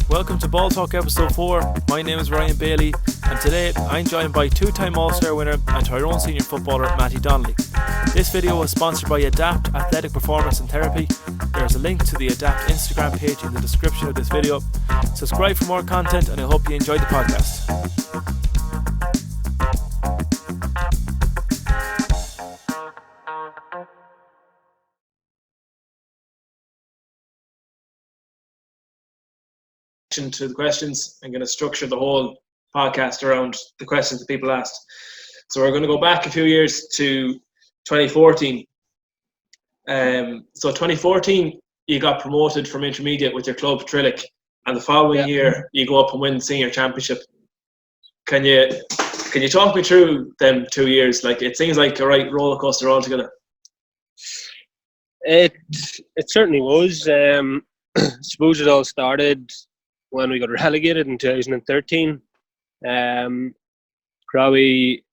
Welcome to Ball Talk episode 4. My name is Rian Bailey, and today I'm joined by two-time All-Star winner and Tyrone senior footballer Mattie Donnelly. This video was sponsored by Adapt Athletic Performance and Therapy. There is a link to the Adapt Instagram page in the description of this video. Subscribe for more content, and I hope you enjoyed the podcast. To the questions, I'm going to structure the whole podcast around the questions that people asked. So we're going to go back a few years to 2014. So 2014, you got promoted from intermediate with your club Trillick, and the following year you go up and win the senior championship. Can you talk me through them 2 years? Like, it seems like a right roller coaster altogether. It certainly was. I suppose it all started when we got relegated in 2013. Probably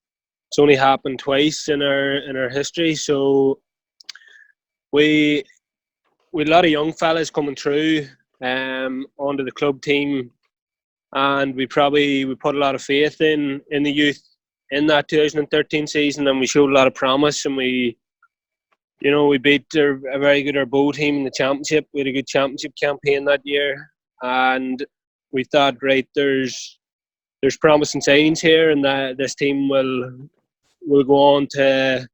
it's only happened twice in our history. So we had a lot of young fellas coming through onto the club team, and we put a lot of faith in the youth in that 2013 season, and we showed a lot of promise, and we beat a very good Arbo team in the championship. We had a good championship campaign that year, and we thought, right, there's promising signs here, and that this team will go on to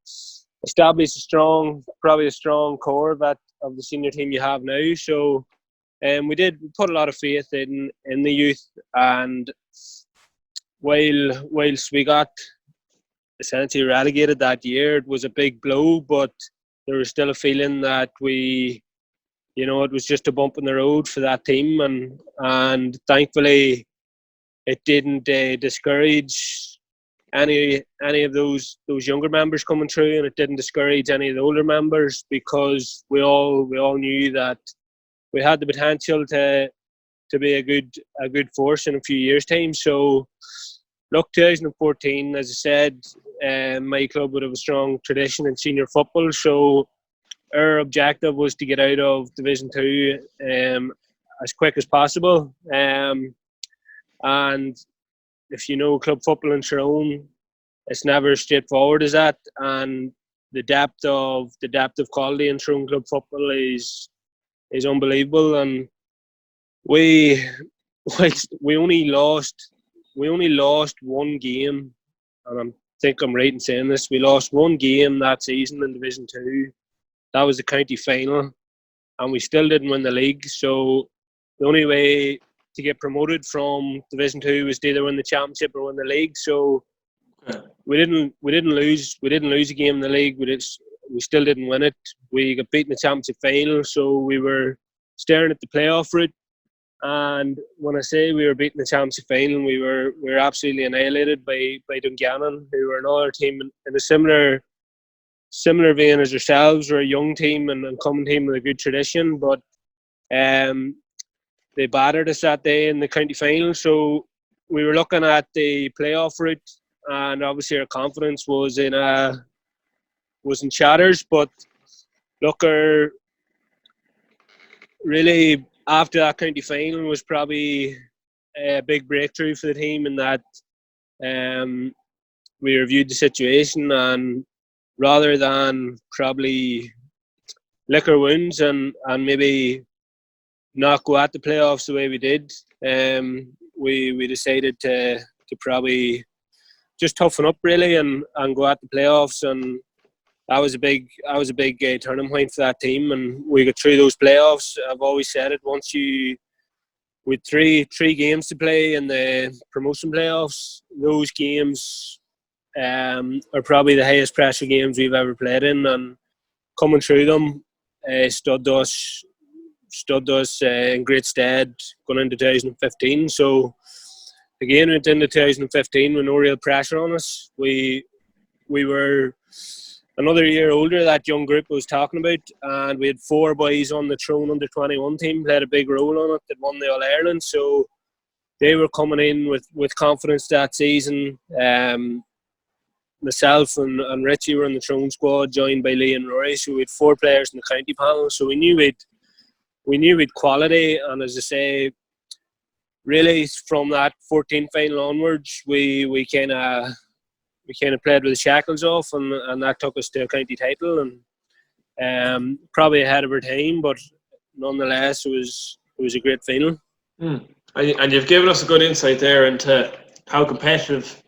establish a strong core of the senior team you have now. So we put a lot of faith in the youth, and whilst we got essentially relegated that year, it was a big blow, but there was still a feeling that it was just a bump in the road for that team, and thankfully it didn't discourage any of those younger members coming through, and it didn't discourage any of the older members, because we all knew that we had the potential to be a good force in a few years' time. So look, 2014, as I said, my club would have a strong tradition in senior football, so our objective was to get out of Division 2 as quick as possible. And if you know club football in Tyrone, it's never as straightforward as that. And the depth of quality in Tyrone club football is unbelievable. And we only lost one game, and I think I'm right in saying this. We lost one game that season in Division 2. That was the county final, and we still didn't win the league. So the only way to get promoted from Division 2 was to either win the championship or win the league. So we didn't lose a game in the league. We still didn't win it. We got beaten in the championship final, so we were staring at the playoff route. And when I say we were beaten in the championship final, we were absolutely annihilated by Dungannon, who were another team in a similar vein as ourselves. We're a young team and a common team with a good tradition, but they battered us that day in the county final. So we were looking at the playoff route, and obviously our confidence was in shatters. But look, really after that county final was probably a big breakthrough for the team, in that we reviewed the situation, and rather than probably lick our wounds and maybe not go at the playoffs the way we did, we decided to probably just toughen up really and go at the playoffs, and that was a big turning point for that team, and we got through those playoffs. I've always said it, with three games to play in the promotion playoffs, those games are probably the highest pressure games we've ever played in, and coming through them stood us in great stead going into 2015. So again, went into 2015 with no real pressure on us. We were another year older, that young group I was talking about, and we had 4 boys on the Tyrone under-21 team, played a big role on it, that won the All-Ireland, so they were coming in with confidence that season. Myself and Richie were in the Tyrone squad, joined by Lee and Rory, so we had 4 players in the county panel, so we knew we'd quality, and as I say, really from that 14th final onwards, we kind of played with the shackles off, and that took us to a county title, and probably ahead of our time, but nonetheless, it was a great final. And you've given us a good insight there into how competitive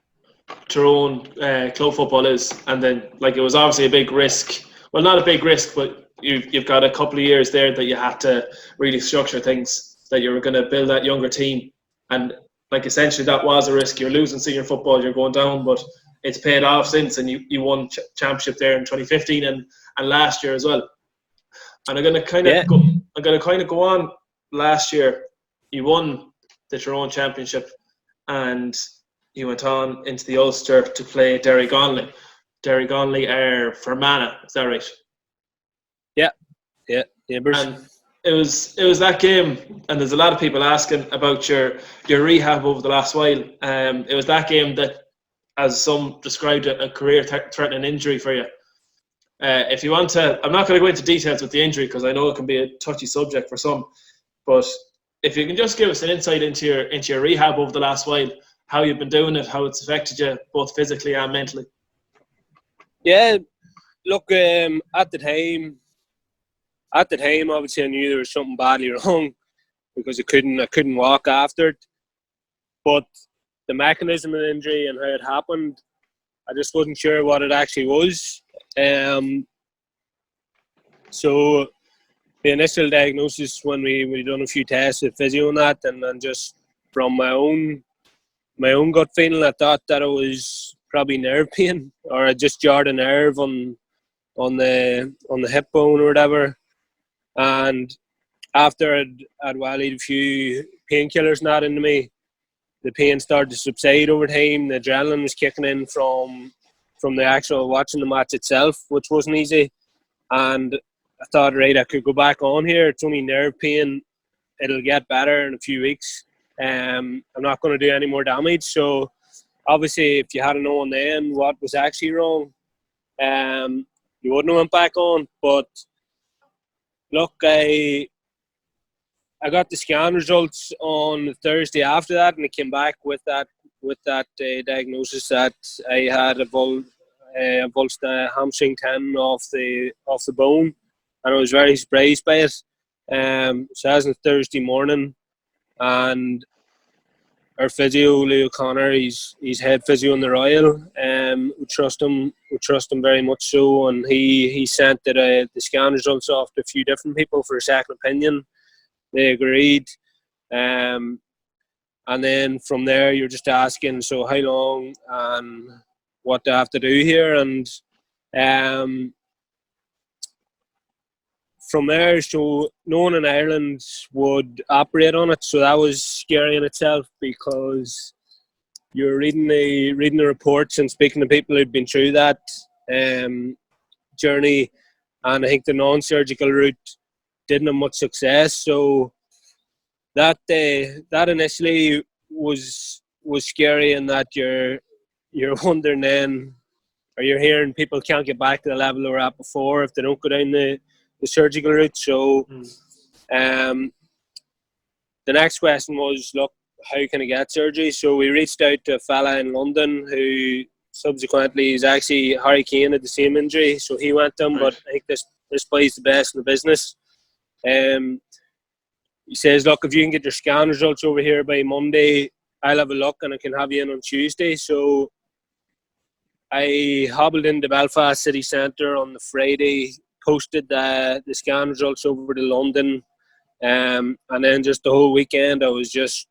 Tyrone club football is, and then it was obviously a big risk. Well, not a big risk, but you've got a couple of years there that you had to really structure things, that you were going to build that younger team, and essentially that was a risk. You're losing senior football, you're going down, but it's paid off since, and you won championship there in 2015 and last year as well. And I'm going to kind of go on. Last year, you won the Tyrone championship, and you went on into the Ulster to play Derry Gonley. Derry Gonley are Fermanagh, is that right? Yeah, neighbours. And it was that game, and there's a lot of people asking about your rehab over the last while. It was that game that, as some described it, a career-threatening injury for you. If you want to, I'm not going to go into details with the injury because I know it can be a touchy subject for some, but if you can just give us an insight into your rehab over the last while, how you've been doing it, how it's affected you both physically and mentally. Yeah, look, at the time, obviously I knew there was something badly wrong because I couldn't walk after it. But the mechanism of the injury and how it happened, I just wasn't sure what it actually was. So the initial diagnosis, when we done a few tests with physio and that, and then just from my own gut feeling, I thought that it was probably nerve pain, or I just jarred a nerve on the hip bone or whatever. And after I'd walled a few painkillers and that into me, the pain started to subside over time. The adrenaline was kicking in from the actual watching the match itself, which wasn't easy. And I thought, right, I could go back on here. It's only nerve pain. It'll get better in a few weeks. I'm not going to do any more damage. So obviously, if you had known then what was actually wrong, you wouldn't have went back on. But look, I got the scan results on Thursday after that, and it came back with that diagnosis that I had avulsed the hamstring tendon off the bone, and I was very surprised by it. So as on Thursday morning, and our physio, Lee O'Connor, he's head physio in the Royal. We trust him very much so, and he sent the scan results off to a few different people for a second opinion. They agreed, and then from there you're just asking, so how long and what do I have to do here, and from there, so no one in Ireland would operate on it, so that was scary in itself, because you're reading the reports and speaking to people who'd been through that journey, and I think the non-surgical route didn't have much success. So that initially was scary, in that you're wondering then, or you're hearing people can't get back to the level they were at before if they don't go down the surgical route. So the next question was, look, how can I get surgery? So we reached out to a fella in London who subsequently is actually Harry Kane had the same injury, so he went to him. Right. But I think this boy's the best in the business. He says, look, if you can get your scan results over here by Monday, I'll have a look and I can have you in on Tuesday. So I hobbled into Belfast City Centre on the Friday, posted the scan results over to London, and then just the whole weekend I was just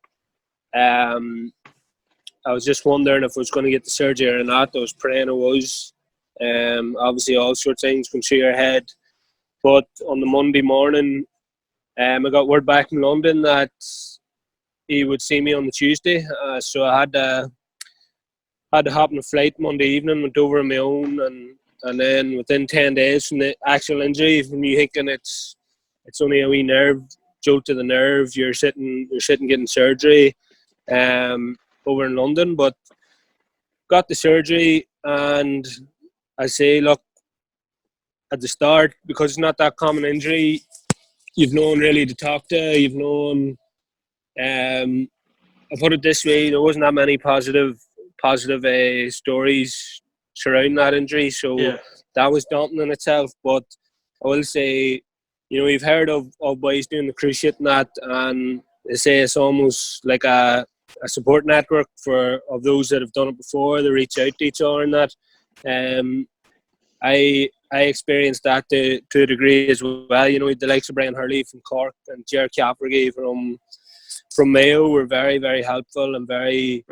wondering if I was going to get the surgery or not. I was praying I was. Obviously all sorts of things going through your head, but on the Monday morning I got word back from London that he would see me on the Tuesday, so I had to hop on a flight Monday evening, went over on my own, and and then within 10 days from the actual injury, from you thinking it's only a wee nerve jolt to the nerve, you're sitting getting surgery over in London. But got the surgery, and I say, look, at the start, because it's not that common injury, you've no one really to talk to. You've known. I put it this way: there wasn't that many positive stories surrounding that injury, so that was daunting in itself. But I will say, you've heard of boys doing the cruise ship and that, and they say it's almost like a support network of those that have done it before. They reach out to each other and that. I experienced that to a degree as well. The likes of Brian Hurley from Cork and Ger Caffergy from Mayo were very, very helpful and very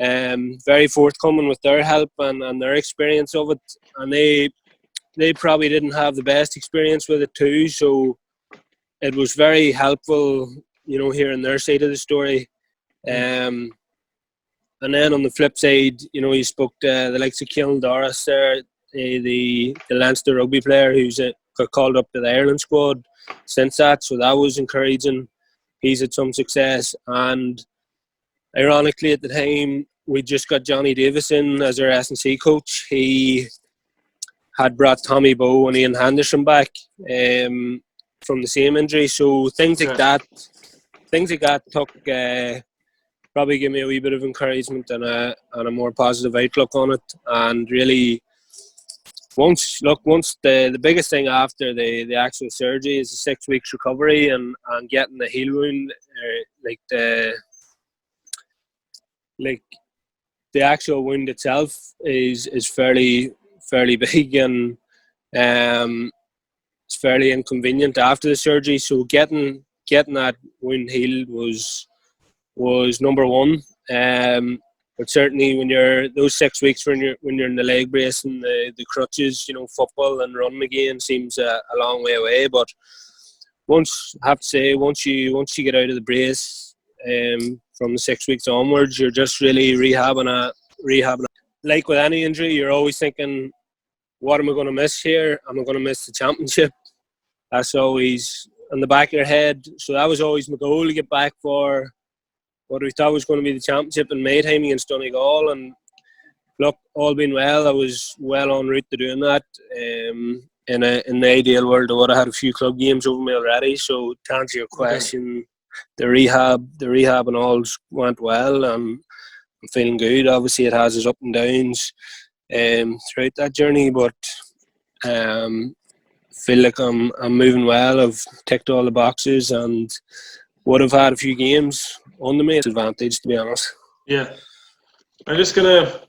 very forthcoming with their help and their experience of it. And they probably didn't have the best experience with it too, so it was very helpful, hearing their side of the story. And then on the flip side, you spoke to the likes of Keelan Doris there, the Leinster rugby player who's got called up to the Ireland squad since that, so that was encouraging. He's had some success, and ironically at the time we just got Johnny Davis in as our S&C coach. He had brought Tommy Bowe and Ian Henderson back from the same injury, so things like that took probably give me a wee bit of encouragement and a more positive outlook on it. And really, once the biggest thing after the actual surgery is the 6 weeks recovery and getting the heel wound, the actual wound itself is fairly big, and it's fairly inconvenient after the surgery. So getting that wound healed was number one. But certainly when you're those 6 weeks when you're in the leg brace and the crutches, football and running again seems a long way away. But once you get out of the brace, from the 6 weeks onwards, you're just really rehabbing. Like with any injury, you're always thinking, what am I going to miss here? Am I going to miss the championship? That's always in the back of your head. So that was always my goal, to get back for what we thought was going to be the championship in May time against Donegal. And look, all being well, I was well en route to doing that. In the ideal world, I would have had a few club games over me already. So to answer your question, the rehab and all went well, and I'm feeling good. Obviously, it has its up and downs throughout that journey, but feel like I'm moving well. I've ticked all the boxes and would have had a few games under me. Advantage, to be honest. Yeah. I'm just going to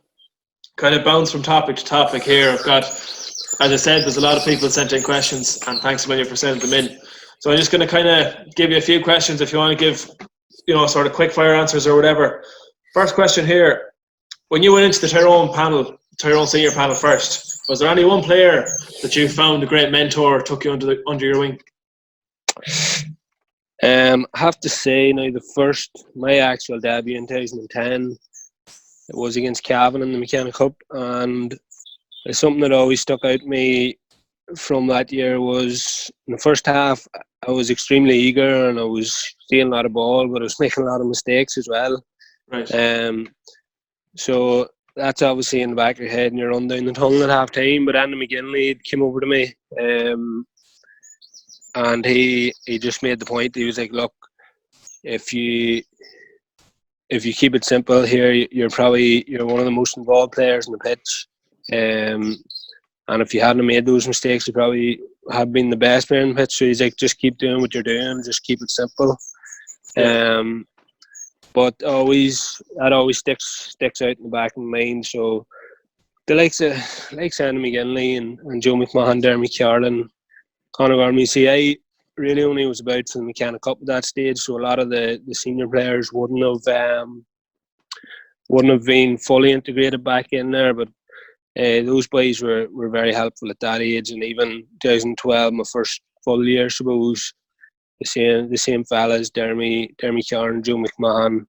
kind of bounce from topic to topic here. I've got, as I said, there's a lot of people sent in questions, and thanks a million for sending them in. So I'm just going to kind of give you a few questions if you want to give, sort of quick fire answers or whatever. First question here. When you went into the Tyrone senior panel first, was there any one player that you found a great mentor, took you under your wing? I have to say now, my actual debut in 2010, it was against Cavan in the McKenna Cup, and something that always stuck out to me from that year was in the first half I was extremely eager and I was stealing a lot of ball, but I was making a lot of mistakes as well. Right. So that's obviously in the back of your head and you run down the tunnel at half time. But Andy McGinley came over to me and he just made the point. He was like, look, if you keep it simple here, you're one of the most involved players on the pitch. And if you hadn't made those mistakes, you probably have been the best player on the pitch. So he's like, just keep doing what you're doing, just keep it simple. But that always sticks out in the back of my mind. So the likes of Andy McGinley and Joe McMahon, Dermy Carlin, Conor Garmisi, I really only was about for the McKenna Cup at that stage. So a lot of the senior players wouldn't have been fully integrated back in there, but those boys were very helpful at that age. And even 2012, my first full year, I suppose, the same fellas, Dermy Carn, Joe McMahon,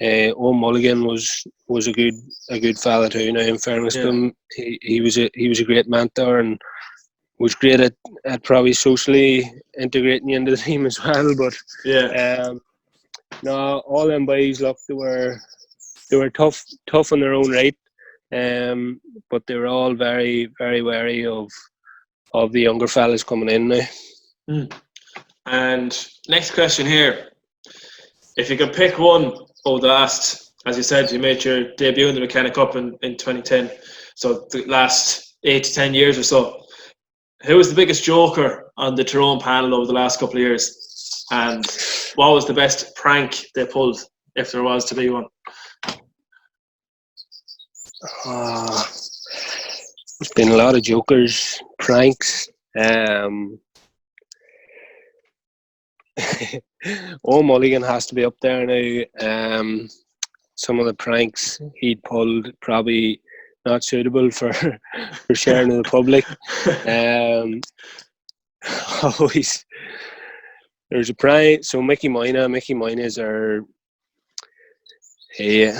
Owen Mulligan was a good fella too. Now, in fairness to him, he was a great mentor and was great at probably socially integrating you into the team as well. But no, all them boys, look, they were tough in their own right, but they were all very, very wary of the younger fellas coming in now. And next question here: if you could pick one over the last, as you said, you made your debut in the McKenna Cup in 2010, so the last 8 to 10 years or so, who was the biggest joker on the Tyrone panel over the last couple of years, and what was the best prank they pulled, if there was to be one? There's been a lot of jokers, pranks. Owen Mulligan has to be up there now. Some of the pranks he'd pulled probably not suitable for sharing to the public. Always there's a prank. So Mickey Moyna is our. He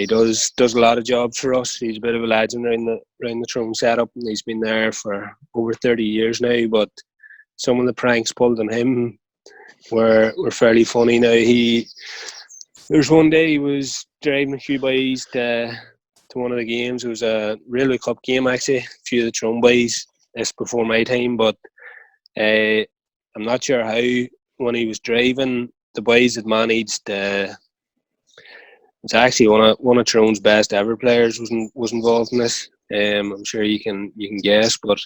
does a lot of jobs for us. He's a bit of a legend around the Tyrone setup, and he's been there for over 30 years now. But some of the pranks pulled on him were fairly funny. Now there's one day he was driving a few boys to one of the games. It was a Railway Cup game actually. A few of the Tyrone boys. This before my time, but I'm not sure how. When he was driving, the boys had managed. It's actually one of Tyrone's best ever players was involved in this. I'm sure you can guess, but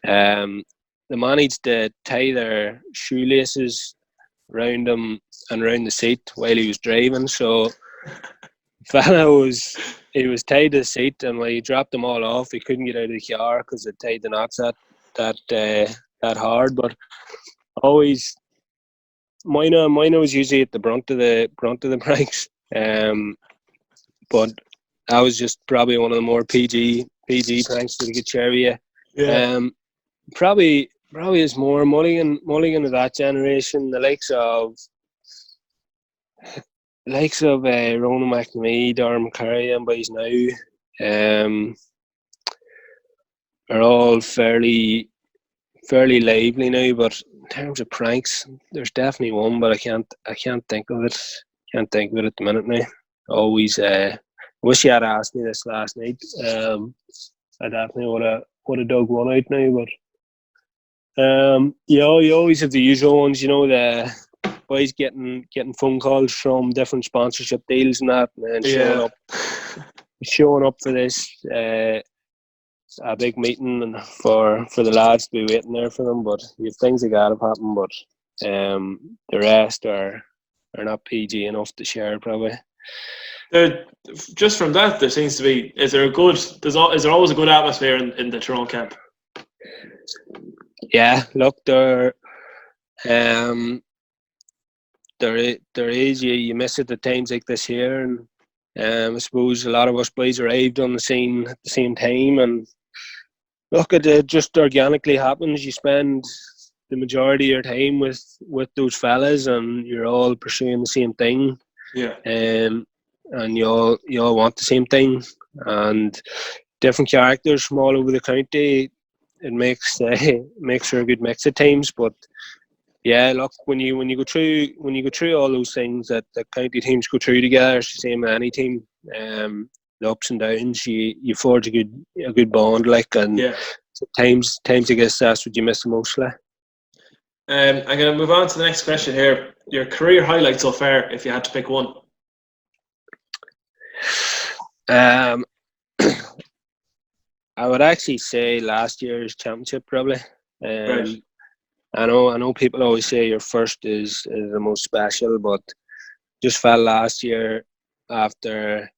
they managed to tie their shoelaces around him and around the seat while he was driving. So fella was tied to the seat, and when he dropped them all off, he couldn't get out of the car because they tied the knots that hard. But always, Moyna was usually at the brunt of the pranks. But that was just probably one of the more PG pranks that he could share with you. Yeah. Probably is more Mulligan of that generation. The likes of Ronan McNamee, Darren McCurry, and boys now are all fairly lively now. But in terms of pranks, there's definitely one, but I can't think of it. Can't think of it at the minute now. Always wish you had asked me this last night. I definitely would have dug one out now, but you always have the usual ones, the boys getting phone calls from different sponsorship deals and that, and then showing up for this a big meeting and for the lads to be waiting there for them. But you have things that gotta happen, but the rest are not PG enough to share probably. Just from that, there seems to be. Is there always a good atmosphere in the Tyrone camp? Yeah, look, there is. You miss it at times like this here, and I suppose a lot of us boys arrived on the scene at the same time, and look, it just organically happens. You spend the majority of your time with those fellas, and you're all pursuing the same thing. Yeah. And you all want the same thing, and different characters from all over the county. It makes for a good mix at times. But yeah, look, when you go through all those things that the county teams go through together, it's the same as any team. The ups and downs, you forge a good bond, like, and times I guess that's what you miss the most, like. I'm going to move on to the next question here. Your career highlight so far, if you had to pick one. I would actually say last year's championship probably. Right. I know people always say your first is the most special, but just felt last year after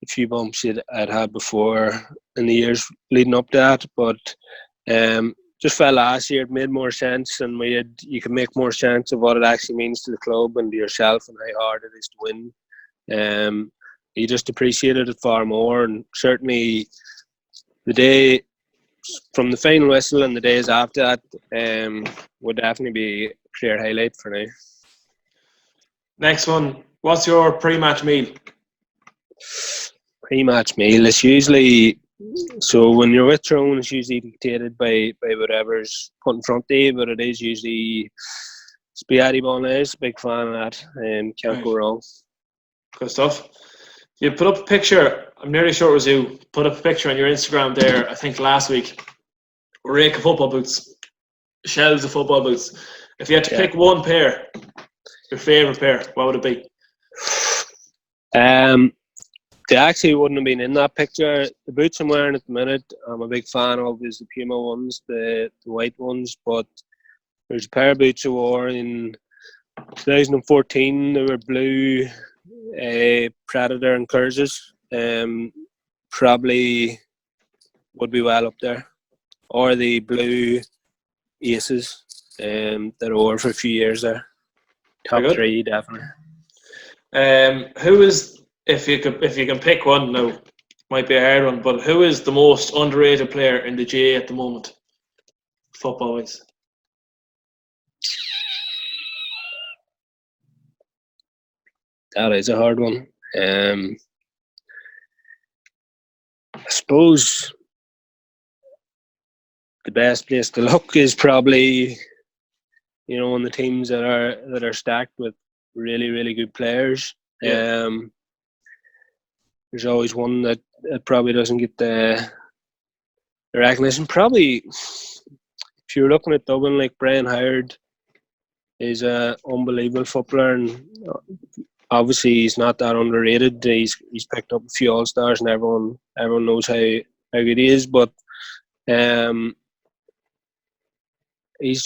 a few bumps I'd had before in the years leading up to that, but just felt last year it made more sense, and you can make more sense of what it actually means to the club and to yourself and how hard it is to win. You just appreciated it far more, and certainly the day from the final whistle and the days after that would definitely be a clear highlight for now. Next one. What's your pre-match meal? Pre-match meal is usually, so when you're with Tyrone, it's usually dictated by whatever's put in front of you, but it is usually spaghetti bolognese. Big fan of that, and can't go wrong. Good stuff. You put up a picture, I'm nearly sure it was you, put up a picture on your Instagram there, I think last week. Rake of football boots, shelves of football boots. If you had to pick one pair, your favourite pair, what would it be? They actually wouldn't have been in that picture. The boots I'm wearing at the minute, I'm a big fan of, is the Puma ones, the white ones. But there's a pair of boots I wore in 2014. They were blue Predator and Curzes. Probably would be well up there. Or the blue Aces that I wore for a few years there. Top three, definitely. Who is, if you can pick one now, might be a hard one, but who is the most underrated player in the GA at the moment, football wise? That is a hard one. I suppose the best place to look is probably, on the teams that are stacked with really, really good players. Yeah. There's always one that probably doesn't get the recognition. Probably, if you're looking at Dublin, like Brian Howard is an unbelievable footballer, and obviously he's not that underrated. He's picked up a few All-Stars, and everyone knows how good he is. But he's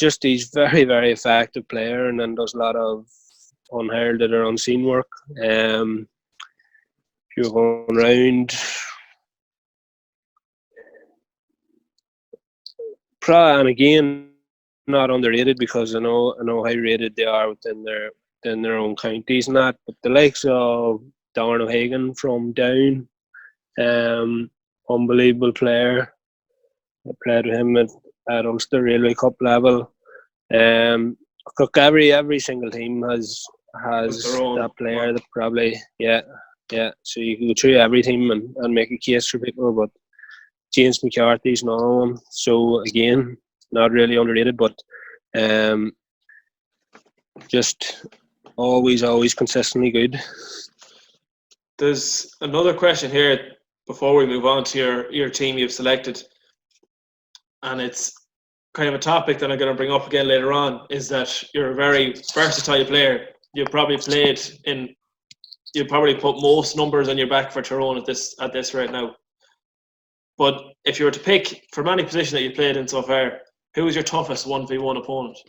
very, very effective player, and then does a lot of unheralded or unseen work. If you're going around, and again, not underrated, because I know how rated they are within their own counties and that. But the likes of Darren O'Hagan from Down, unbelievable player. I played with him at Ulster Railway Cup level. Look, every single team has that player that probably so you can go through every team and make a case for people, but James McCarthy's another one. So again, not really underrated, but just always consistently good. There's another question here before we move on to your team you've selected, and it's kind of a topic that I'm going to bring up again later on, is that you're a very versatile player. You probably put most numbers on your back for Tyrone at this right now. But if you were to pick from any position that you played in so far, who was your toughest 1v1 opponent?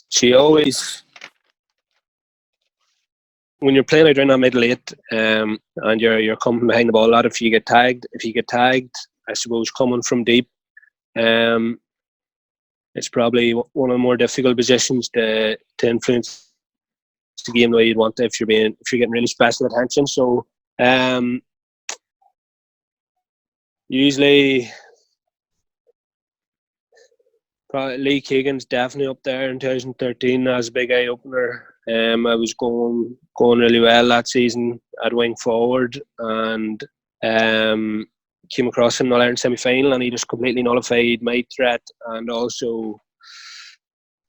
She always, when you're playing out around that middle eight, and you're coming behind the ball a lot, if you get tagged, I suppose coming from deep, it's probably one of the more difficult positions to influence the game the way you'd want to, if you're getting really special attention. So usually probably Lee Keegan's definitely up there in 2013 as a big eye opener. I was going really well that season at wing forward, and came across him in the All-Ireland semi-final, and he just completely nullified my threat. And also,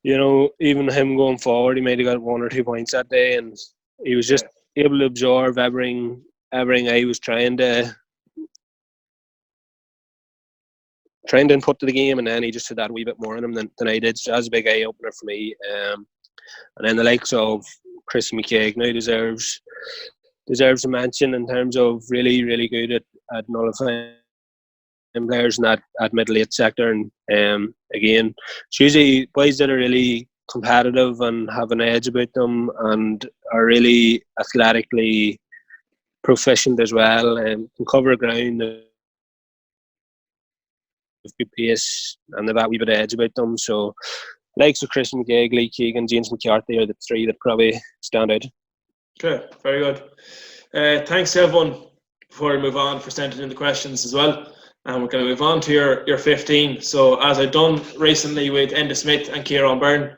even him going forward, he might have got 1 or 2 points that day, and he was just able to absorb everything I was trying to input to the game, and then he just had that wee bit more in him than I did. So that was a big eye opener for me. And then the likes of Chris McKeag now deserves a mention in terms of really, really good at nullifying players in that middle eight sector. And again, it's usually boys that are really competitive and have an edge about them and are really athletically proficient as well, and can cover ground with good pace, and they've got a wee bit of edge about them. So likes of Chris McGeig, Lee Keegan, James McCarthy are the three that probably stand out. Okay, very good. Thanks to everyone, before we move on, for sending in the questions as well. And we're going to move on to your 15. So as I've done recently with Enda Smith and Kieran Byrne,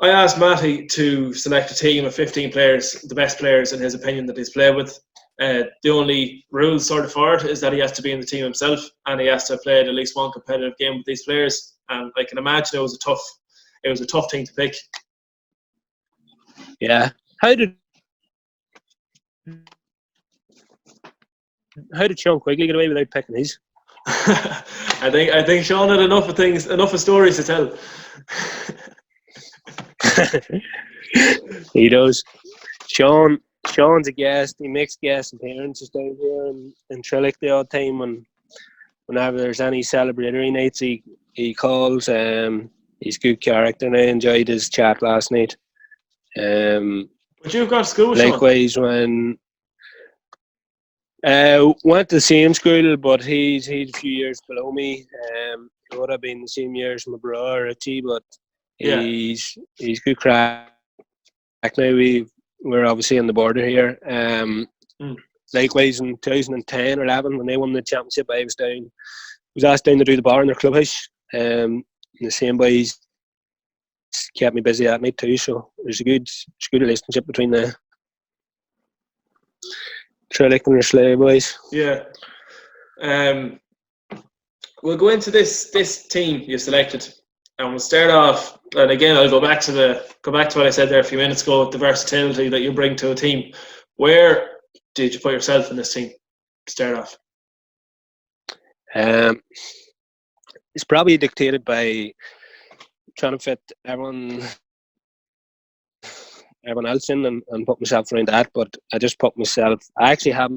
I asked Matty to select a team of 15 players, the best players in his opinion that he's played with. The only rule sort of for it is that he has to be in the team himself, and he has to have played at least one competitive game with these players. And I can imagine it was a tough thing to pick. Yeah. How did Sean Quigley get away without picking his? I think Sean had enough of stories to tell. He does. Sean's a guest. He makes guest appearances down here in Trillick the odd time, and whenever there's any celebratory nights, he calls. He's good character, and I enjoyed his chat last night. Would you have gone to school with likewise, Sean? Went to the same school, but he's a few years below me. It would have been the same year as my brother, Richie, but he's good crack. Now we're obviously on the border here. Likewise, in 2010 or 11, when they won the championship, I was asked down to do the bar in their clubhouse. And the same boys kept me busy that night too. So there's a good relationship between the Trillick and the Slay boys. Yeah. We'll go into this team you selected, and we'll start off. And again, I'll go back to what I said there a few minutes ago with the versatility that you bring to a team. Where did you put yourself in this team to start off? It's probably dictated by trying to fit everyone else in and put myself around that, but I just put myself. I actually have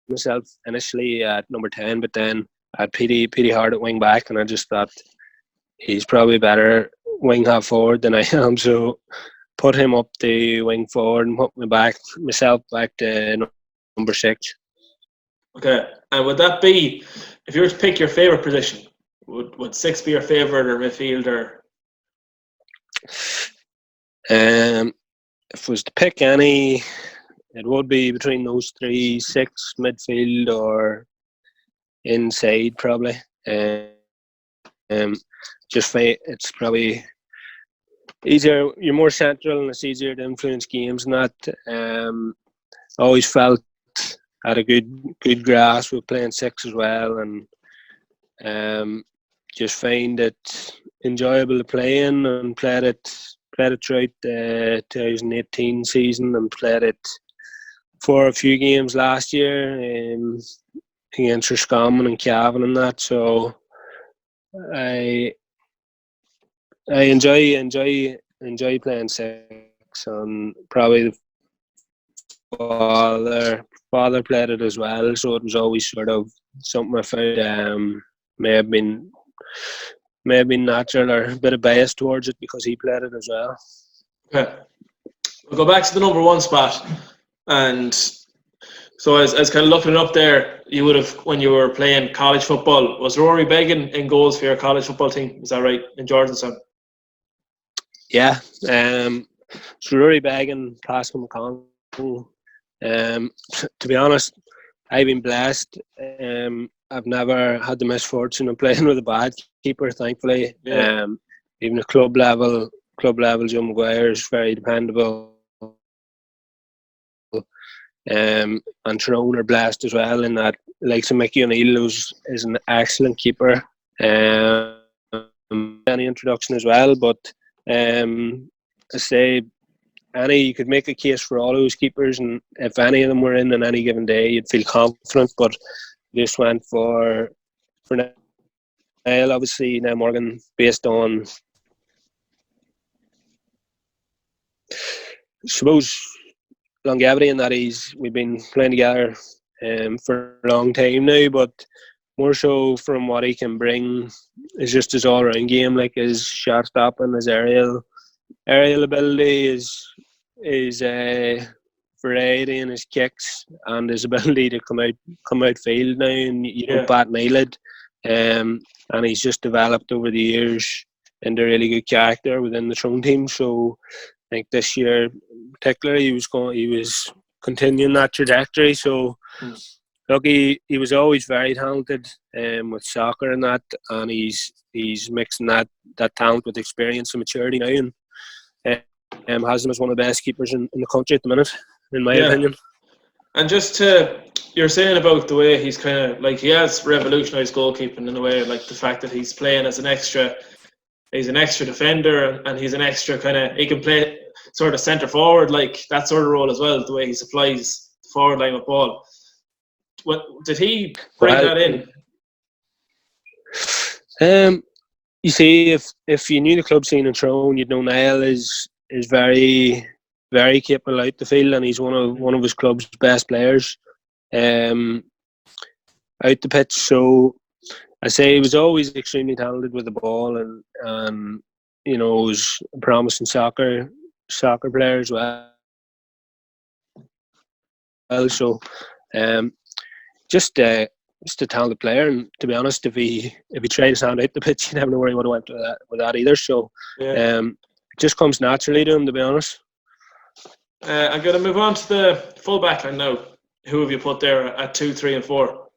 myself initially at number 10, but then I had Petey Hard at wing back, and I just thought he's probably better wing half forward than I am, so put him up the wing forward and put myself back to number 6. Okay, and would that be, if you were to pick your favourite position, would 6 be your favourite, or midfield, or? If I was to pick any, it would be between those 3: 6, midfield, or inside probably. It's probably easier. You're more central, and it's easier to influence games. And that always felt had a good grasp with playing 6 as well, and just find it enjoyable to play in, and played it throughout the 2018 season, and played it for a few games last year against Roscommon and Cavan and that. So I enjoy playing 6, and probably the father played it as well, so it was always sort of something I found may have been natural, or a bit of bias towards it because he played it as well. Okay, we'll go back to the number 1 spot, and so as kind of looking it up there, you would have, when you were playing college football, was Rory Began in goals for your college football team? Is that right, in Jordanstown? Yeah, so Rory Began, Pascal McConnell. To be honest, I've been blessed. I've never had the misfortune of playing with a bad keeper, thankfully. Yeah. Even at club level, Joe Maguire is very dependable. And Tyrone are blessed as well in that, like Mickey O'Neill is an excellent keeper. Any introduction as well, but I say you could make a case for all those keepers, and if any of them were in on any given day, you'd feel confident. But just went for Niall, obviously, now Morgan, based on, I suppose, longevity, in that we've been playing together for a long time now, but more so from what he can bring is just his all-round game, like his shot stopping, his aerial ability, his variety in his kicks, and his ability to come out field now, and you don't bat an eyelid. And he's just developed over the years into a really good character within the Tyrone team. So I think this year, particularly, he was continuing that trajectory. So look, he was always very talented with soccer and that, and he's mixing that talent with experience and maturity now, and has him as one of the best keepers in the country at the minute, in my opinion. And just you're saying about the way he's kind of like, he has revolutionised goalkeeping in a way, like the fact that he's playing as he's an extra defender, and he's an extra he can play sort of centre forward, like that sort of role as well, the way he supplies the forward line with ball. What did he bring that in? You see, if you knew the club scene in Tyrone, you'd know Niall is very, very capable out the field, and he's one of his club's best players out the pitch. So I say he was always extremely talented with the ball, and was a promising soccer player as well. So just a talented player, and to be honest, if he tried his hand out the pitch, you never know where he would have went with that either. So it just comes naturally to him, to be honest. I'm going to move on to the full back line now. Who have you put there at 2, 3 and 4?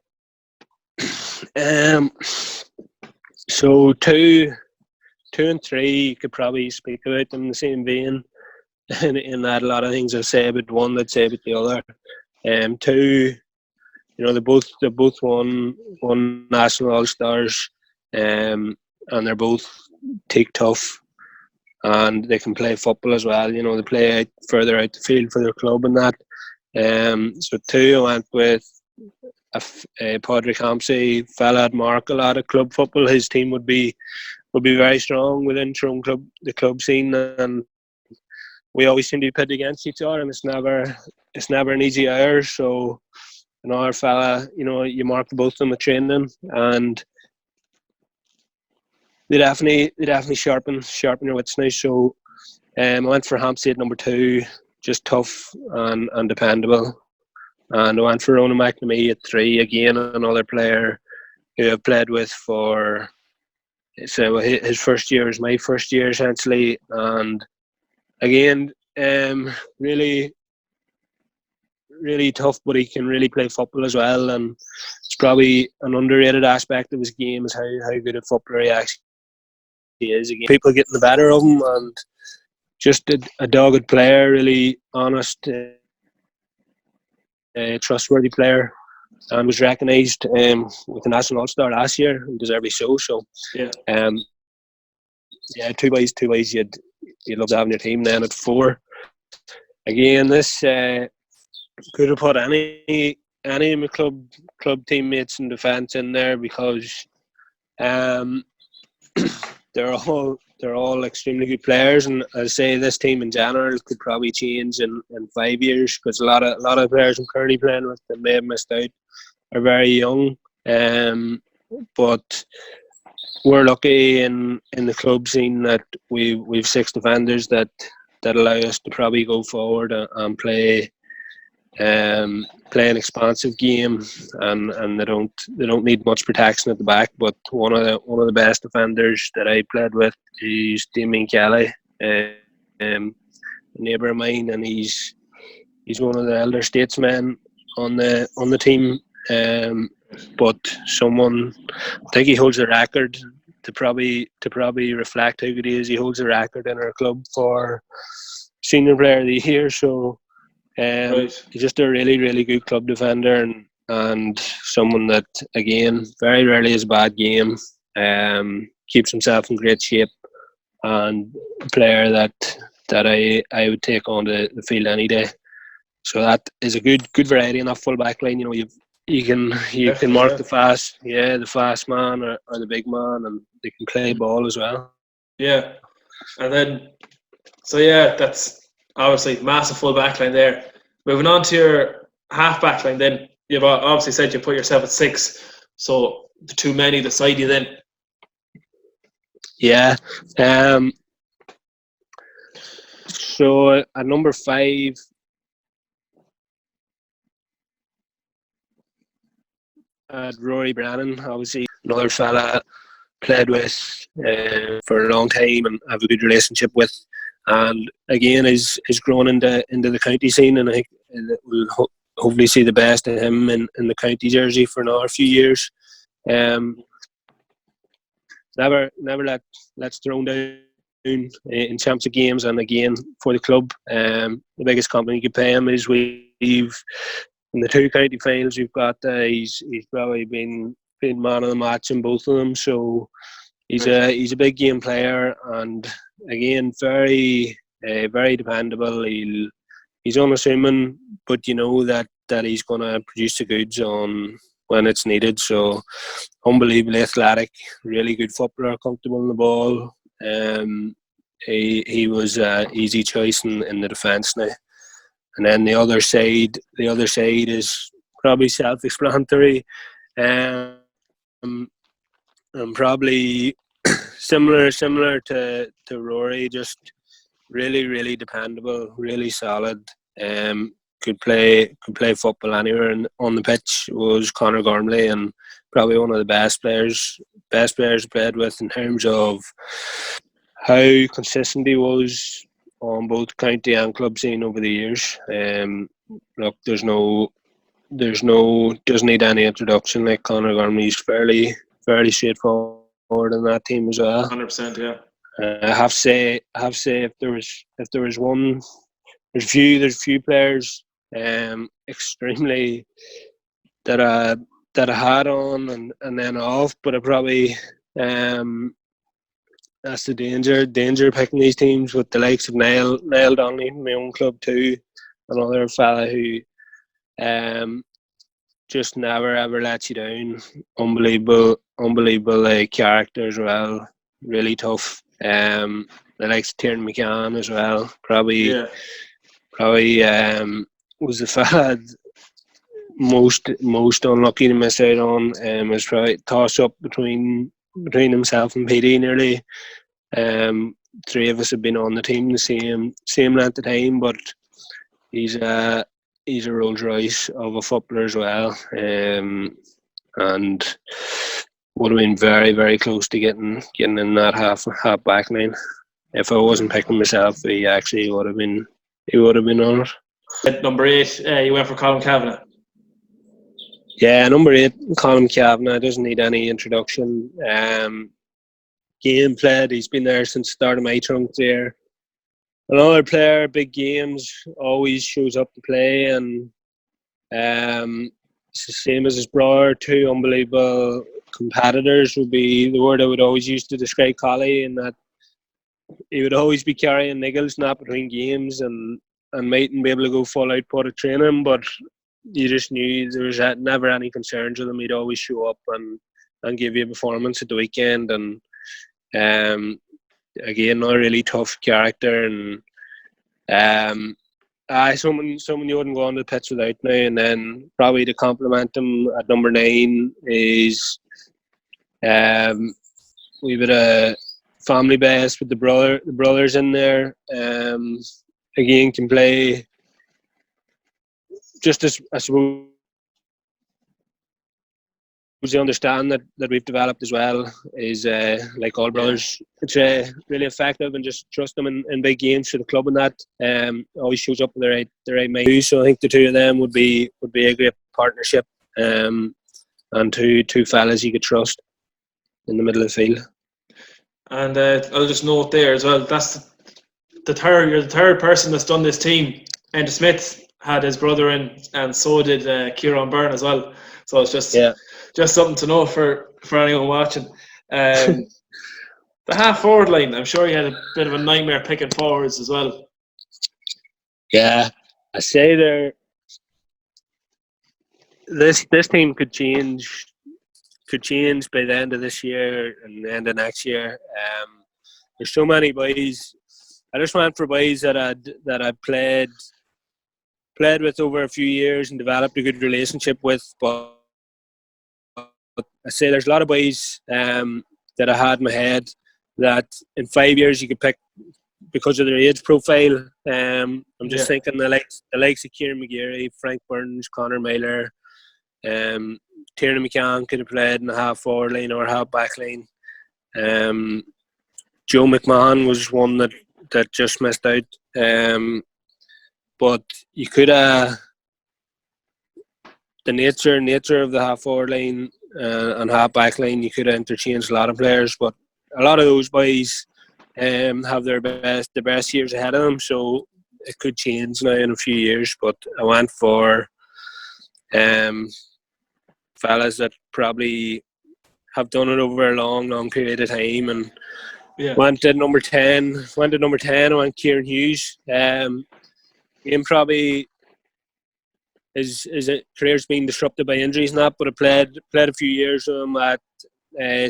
So 2 and 3, you could probably speak about them in the same vein. In that, a lot of things I'll say about one, I'd say about the other. 2, they both won national all-stars, and they're both take tough, and they can play football as well. They play further out the field for their club and that. So 2, I went with Padraig Hampsey, fella at Mark a lot of club football. His team would be very strong within Tyrone club, the club scene, and we always seem to be pitted against each other, and it's never an easy hour. So our fella, you mark both of them with training, and they definitely sharpen your wits now. So I went for Hampsey at number 2, just tough and dependable. And I went for Ronan McNamee at 3, again another player who I've played with for, so his first year is my first year essentially, and again really tough, but he can really play football as well, and it's probably an underrated aspect of his game is how good a footballer he actually is. Again, people getting the better of him, and just a dogged player, really honest, trustworthy player, and was recognised with the National All-Star last year, and deservedly so. So, two ways you'd love to have in your team. Then at 4, again, this could have put any of my club teammates in defence in there, because they're all extremely good players, and I'd say this team in general could probably change in 5 years, because a lot of players I'm currently playing with that may have missed out are very young, but we're lucky in the club scene that we've 6 defenders that allow us to probably go forward and play an expansive game, and they don't need much protection at the back. But one of the best defenders that I played with is Damien Kelly, a neighbour of mine, and he's one of the elder statesmen on the team. But someone, I think he holds the record to probably reflect how good he is. He holds a record in our club for senior player of the year. So he's just a really, really good club defender, and someone that, again, very rarely has a bad game. Keeps himself in great shape, and a player that I would take on the field any day. So that is a good variety in that full back line. You can mark the fast man or the big man, and they can play ball as well. Yeah, and then that's obviously massive full back line there. Moving on to your half back line, then you've obviously said you put yourself at 6, so too many beside you then. Yeah. So at number 5. Rory Brennan, obviously another fella played with for a long time and have a good relationship with, and again is grown into the county scene, and I think hopefully see the best of him in the county jersey for another few years. Never let's Tyrone down in championship games, and again for the club. The biggest compliment you could pay him is we've in the 2 county finals we've got. He's probably been man of the match in both of them. So he's a big game player, and again very dependable. He's unassuming, but you know that he's going to produce the goods on when it's needed. So unbelievably athletic, really good footballer, comfortable in the ball. He was an easy choice in the defence now. And then the other side is probably self-explanatory, and probably similar to Rory, just really dependable, really solid. Could play football anywhere on the pitch. Was Conor Gormley, and probably one of the best players played with in terms of how consistent he was on both county and club scene over the years. Look, doesn't need any introduction. Like Conor Gormley's fairly straightforward in that team as well. 100%, yeah. I have to say if there was one, there's a few players extremely that I had on and then off, but I probably that's the danger picking these teams with the likes of Niall Donnelly from my own club too, another fella who just never ever lets you down. Unbelievable character as well, really tough. The likes of Tiernan McCann as well, probably was the fella most unlucky to miss out on. Was probably toss up between himself and PD nearly. 3 of us have been on the team the same length of time, but he's a Rolls Royce of a footballer as well, and would have been very close to getting in that half back line. If I wasn't picking myself, he actually would have been on it. At number 8, you went for Colin Kavanagh. Yeah, number 8, Colin Kavanagh doesn't need any introduction. Game played, he's been there since the start of my trunk there. Another player, big games, always shows up to play, and it's the same as his brother. 2 unbelievable competitors would be the word I would always use to describe Collie, in that he would always be carrying niggles, not between games, and mightn't be able to go full output of training, but you just knew there was never any concerns with him. He'd always show up and give you a performance at the weekend, and again, a really tough character, and someone you wouldn't go on the pitch without now. And then probably to compliment him at number 9 is we've got a family base with the brothers in there. Again, can play just as I suppose you understand that we've developed as well is like all brothers. It's really effective, and just trust them in big games for the club, and that always shows up with the right mind. So I think the 2 of them would be a great partnership, and two fellas you could trust in the middle of the field. And I'll just note there as well, that's you're the third person that's done this team. Enda Smith had his brother in, and so did Kieran Byrne as well. So it's just something to know for anyone watching. The half forward line, I'm sure you had a bit of a nightmare picking forwards as well. Yeah, I say this team could change by the end of this year and the end of next year. There's so many boys. I just went for boys that I played with over a few years and developed a good relationship with, but I say there's a lot of boys that I had in my head that in 5 years you could pick because of their age profile. I'm just thinking the likes of Kieran McGeary, Frank Burns, Conor Meyler, Tiernan McCann could have played in the half forward line or half back line. Joe McMahon was one that just missed out. But you could the nature of the half forward line and half back line, you could have interchanged a lot of players, but a lot of those boys have the best years ahead of them, so it could change now in a few years. But I went for fellas that probably have done it over a long period of time, and went to number 10. I went Kieran Hughes. Him probably his career's been disrupted by injuries and that, but I played a few years at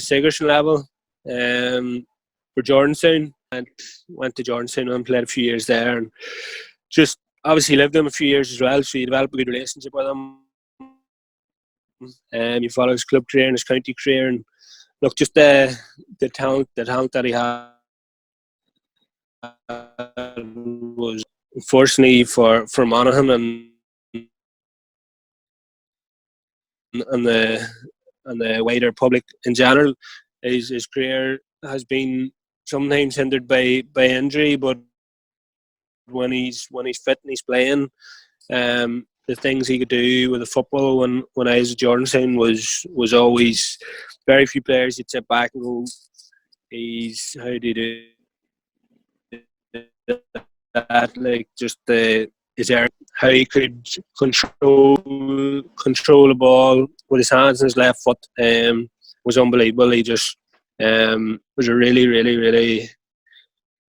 Sigerson level for Jordanstown, and went to Jordanstown and played a few years there, and just obviously lived with him a few years as well, so you develop a good relationship with him. You follow his club career and his county career, and look, just the talent that he had was, unfortunately for Monaghan and the wider public in general, his career has been sometimes hindered by injury, but when he's fit and he's playing, the things he could do with the football when I was at Jordanstown was always, very few players you'd sit back and go, how do you do that? Like, just how he could control the ball with his hands and his left foot was unbelievable. He just was a really, really, really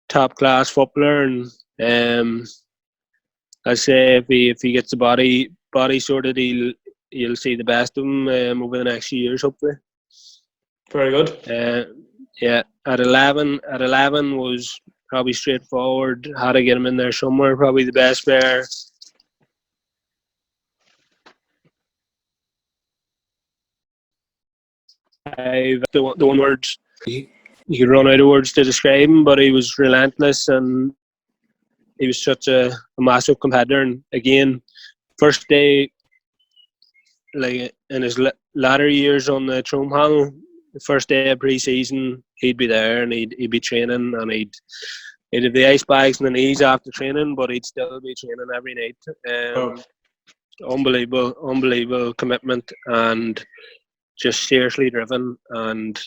top class footballer, and I say if he gets the body sorted, you'll see the best of him over the next few years, hopefully. Very good. Yeah, at 11 was probably straightforward. Had to get him in there somewhere. Probably the best player. The one word you could run out of words to describe him, but he was relentless and he was such a massive competitor. And again, first day, like in his latter years on the Tyrone panel, the first day of pre-season, he'd be there and he'd be training, and he'd have the ice bags and the knees after training, but he'd still be training every night. Unbelievable commitment, and just seriously driven. And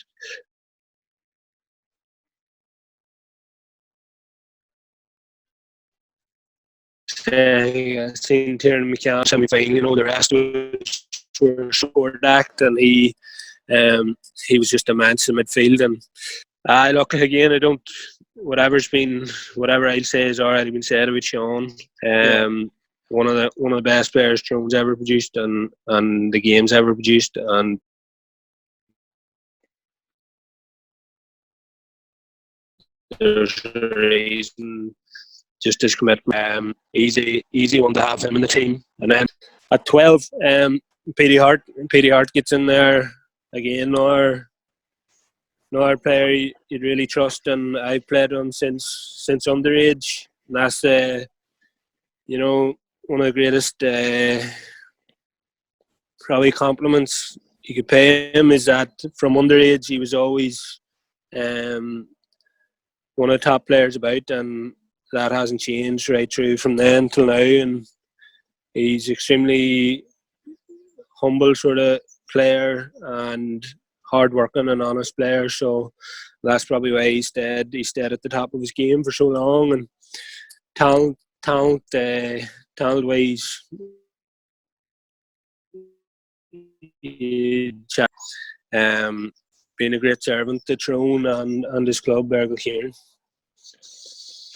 I seen Tyrone McCann semi-final, the rest were short act, and he was just immense in midfield. And I look again, whatever I'd say has already been said about Sean. One of the best players Tyrone's ever produced, and the game's ever produced, and there's a reason. Just his commitment, easy one to have him in the team. And then at 12, Petey Hart gets in there again. Another player you'd really trust, and I've played him since underage. And that's one of the greatest probably compliments you could pay him is that from underage he was always one of the top players about, and that hasn't changed right through from then till now. And he's extremely humble sort of player and hard-working and honest player. So that's probably why he stayed at the top of his game for so long. And talent-wise, being a great servant to Tyrone and his club, Bergel Kieran.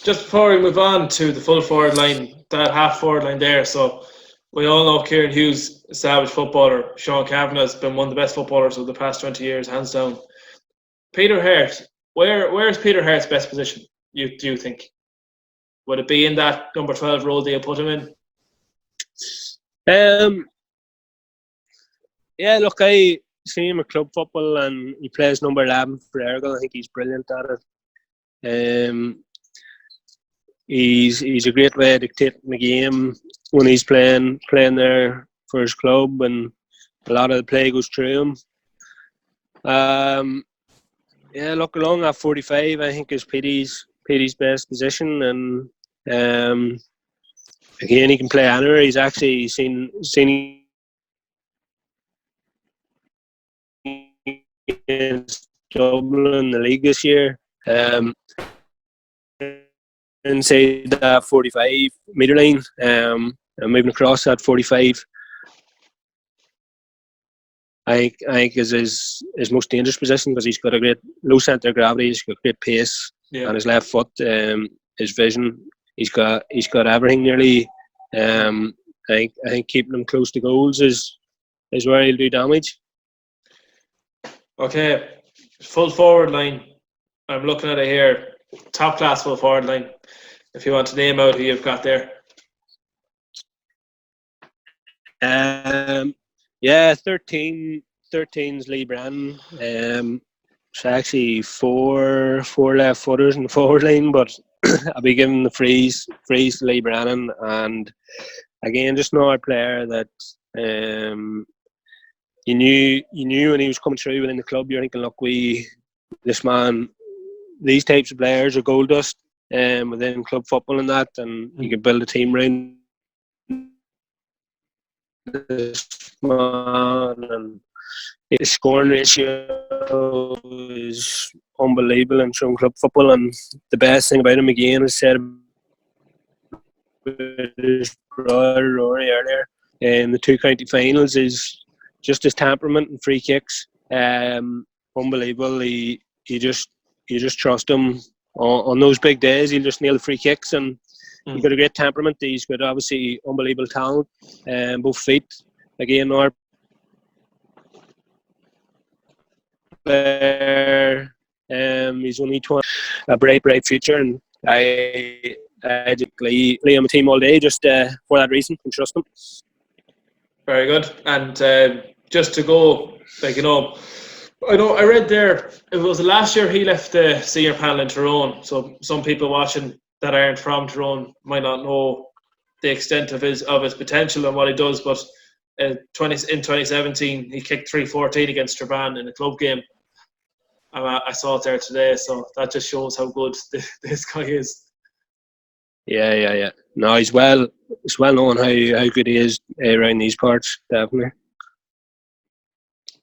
Just before we move on to the full forward line, that half forward line there, so we all know Kieran Hughes, a savage footballer. Sean Kavanagh has been one of the best footballers of the past 20 years, hands down. Peter Hart, where is Peter Hart's best position, do you think? Would it be in that number 12 role they'll put him in? Yeah, look, I see him at club football and he plays number 11 for Ergal. I think he's brilliant at it. He's a great way of dictating the game when he's playing there for his club, and a lot of the play goes through him. Yeah, look, along at 45, I think is Petey's best position, and again, he can play anywhere. He's actually seen against Dublin in the league this year. Inside that 45-metre line, and moving across that 45, I think is his most dangerous position, because he's got a great low centre of gravity, he's got great pace, and his left foot, his vision, he's got everything nearly. I think keeping him close to goals is where he'll do damage. Okay, full forward line. I'm looking at it here. Top class full forward line. If you want to name out who you've got there. 13's Lee Brennan. It's actually four left footers in the forward line, but I'll be giving the freeze to Lee Brennan. And again, just another player that you knew when he was coming through within the club, you're thinking, look, this man, these types of players are gold dust within club football and that, and you can build a team around this man, and his scoring ratio is unbelievable in Tyrone club football. And the best thing about him, again, is said about his brother Rory earlier in the two county finals, is just his temperament and free kicks. Unbelievable. You just trust him on those big days. He'll just nail the free kicks, and he's got a great temperament. He's got obviously unbelievable talent, both feet. Again, our player, he's only 20. A bright future, and I just lay him a team all day just for that reason, and trust him. Very good. And just to go, I read there, it was last year he left the senior panel in Tyrone, so some people watching that aren't from Tyrone might not know the extent of his potential and what he does, but in 2017 he kicked 3-14 against Strabane in a club game. I saw it there today, so that just shows how good this guy is. Yeah. No, it's well known how good he is around these parts, definitely.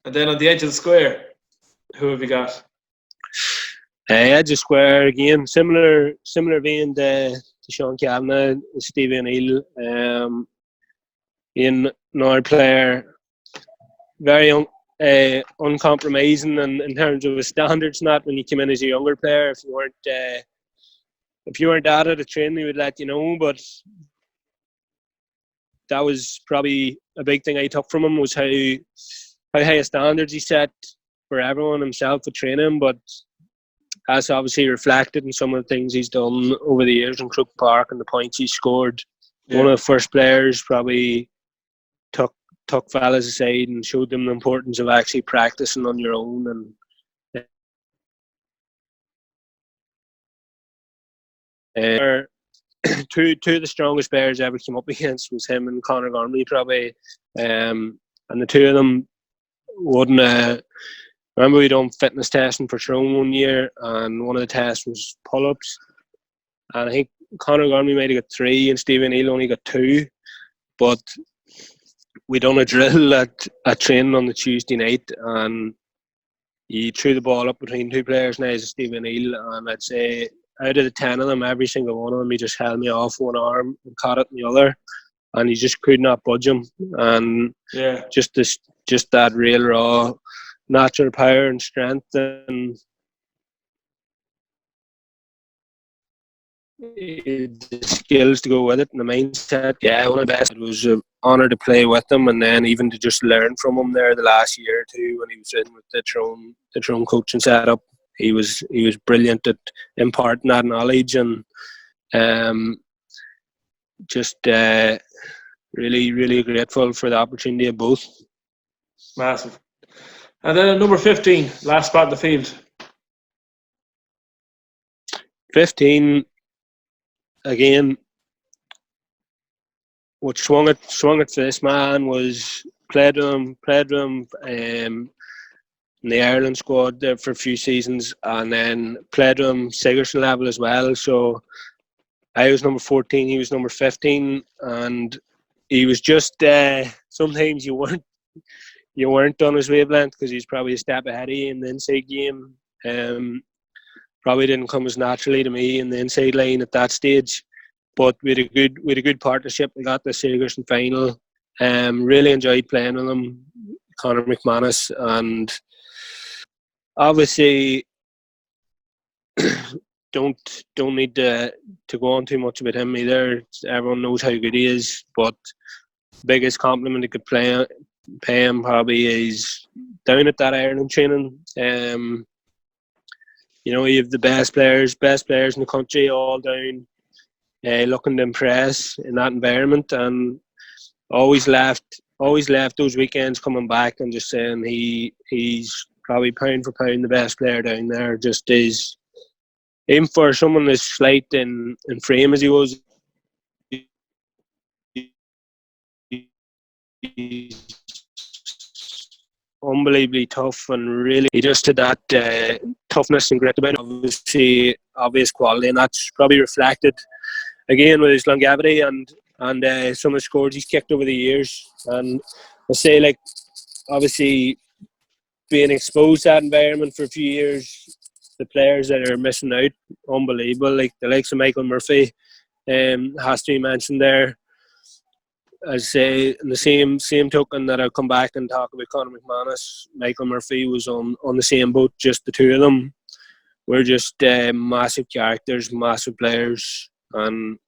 And then on the edge of the square, who have you got? Edge of square again, similar vein to Sean Kavanagh, Stevie O'Neill. In another player, very uncompromising in terms of his standards. Not when you came in as a younger player, if you weren't at it at training, he would let you know. But that was probably a big thing I took from him, was how high standards he set for everyone, himself at training, but that's obviously reflected in some of the things he's done over the years in Crook Park and the points he scored. Yeah. One of the first players probably took fellas aside and showed them the importance of actually practicing on your own. And two of the strongest players I ever came up against was him and Conor Gormley, probably. And the two of them wouldn't. Remember, we done fitness testing for Tyrone one year, and one of the tests was pull-ups. And I think Conor Gormley might have got 3 and Stephen Neal only got 2. But we done a drill at training on the Tuesday night, and he threw the ball up between 2 players, and I was Stephen Neal, and I'd say out of the 10 of them, every single one of them, he just held me off one arm and caught it in the other, and he just could not budge him. And just that real raw natural power and strength, and the skills to go with it, and the mindset. Yeah, one of the best. It was an honour to play with him, and then even to just learn from him there the last year or two when he was in with the Tyrone coaching setup. He was brilliant at imparting that knowledge, and just really, really grateful for the opportunity of both. Massive. And then at number 15, last spot in the field. 15, again, what swung it for this man was played with him in the Ireland squad there for a few seasons, and then played with him Sigerson level as well. So I was number 14, he was number 15, and he was just sometimes you you weren't on his wavelength because he's probably a step ahead of you in the inside game. Probably didn't come as naturally to me in the inside line at that stage. But we had a good partnership. We got the Sigerson final. Really enjoyed playing with him, Conor McManus, and obviously don't need to go on too much about him either. Everyone knows how good he is, but biggest compliment I could pay him probably is down at that Ireland training. You have the best players in the country all down, looking to impress in that environment, and always left those weekends coming back and just saying he's probably pound for pound the best player down there. Just is, even for someone as slight in frame as he was, he's unbelievably tough, and really he just had that toughness and grit about him. Obvious quality, and that's probably reflected again with his longevity and some of the scores he's kicked over the years. And I'll say, like, obviously being exposed to that environment for a few years, the players that are missing out, unbelievable. Like the likes of Michael Murphy has to be mentioned there. I say in the same token that I'll come back and talk about Conor McManus, Michael Murphy was on the same boat. Just the two of them were just massive characters, massive players, and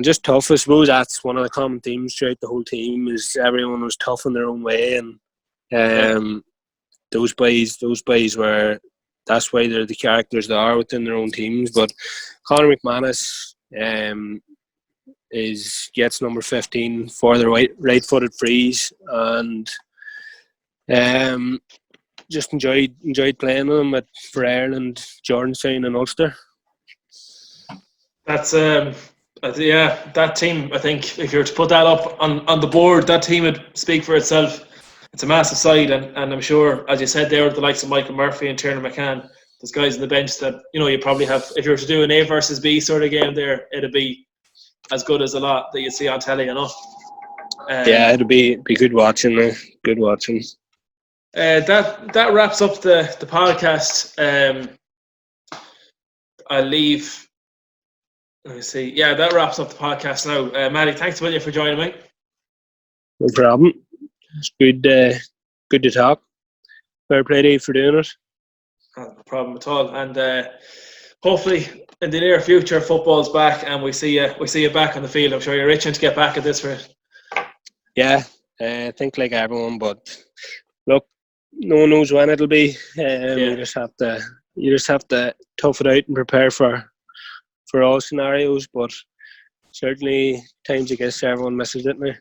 just tough. I suppose that's one of the common themes throughout the whole team, is everyone was tough in their own way, and those boys were. That's why they're the characters they are within their own teams. But Conor McManus gets number 15 for the right-footed frees, and just enjoyed playing with him for Ireland, Jordanstown and Ulster. That's that team. I think if you were to put that up on the board, that team would speak for itself. It's a massive side, and I'm sure, as you said there, the likes of Michael Murphy and Tiernan McCann, there's guys on the bench that you probably have. If you were to do an A versus B sort of game there, it'd be as good as a lot that you see on telly, it'd be good watching. Good watching. That wraps up the podcast. I'll leave. Let me see. Yeah, that wraps up the podcast now. Matty, thanks a million for joining me. No problem. It's good to talk. Fair play to you for doing it. No problem at all. And hopefully in the near future, football's back and we see you back on the field. I'm sure you're itching to get back at this for it. Yeah, I think like everyone, but look, no one knows when it'll be. You just have to tough it out and prepare for all scenarios. But certainly times I guess everyone misses it now.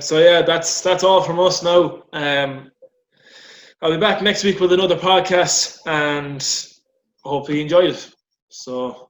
So yeah, that's all from us now. I'll be back next week with another podcast, and I hope you enjoyed it. So